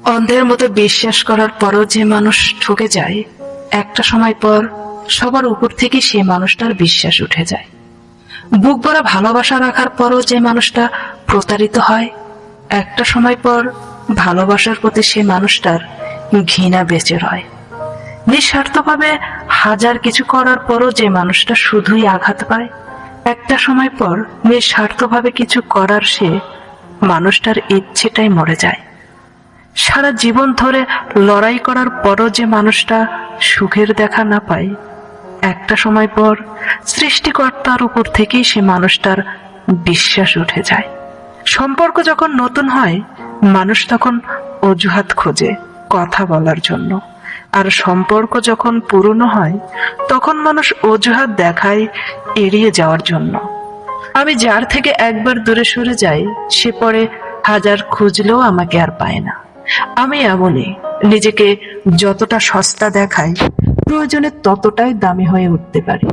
অন্ধের মতো বিশ্বাস করার পরও যে মানুষ ঠকে যায়, একটা সময় পর সবার উপর থেকে সেই মানুষটার বিশ্বাস উঠে যায়। বুক ভরা ভালোবাসা রাখার পরও যে মানুষটা প্রতারিত হয়, একটা সময় পর ভালোবাসার প্রতি সে মানুষটার ঘৃণা বেঁচে রয়। নিঃস্বার্থভাবে হাজার কিছু করার পরও যে মানুষটা শুধুই আঘাত পায়, একটা সময় পর নিঃস্বার্থভাবে কিছু করার সে মানুষটার ইচ্ছেটাই মরে যায়। সারা জীবন ধরে লড়াই করার পরও যে মানুষটা সুখের দেখা না পায়, একটা সময় পর সৃষ্টিকর্তার উপর থেকেই সে মানুষটার বিশ্বাস উঠে যায়। সম্পর্ক যখন নতুন হয়, মানুষ তখন অজুহাত খোঁজে কথা বলার জন্য, আর সম্পর্ক যখন পুরনো হয় তখন মানুষ অজুহাত দেখায় এড়িয়ে যাওয়ার জন্য। আমি যার থেকে একবার দূরে সরে যাই, সে পরে হাজার খুঁজলেও আমাকে আর পায় না। আমি এমনই, নিজেকে যতটা সস্তা দেখাই, প্রয়োজনে ততটাই দামি হয়ে উঠতে পারি।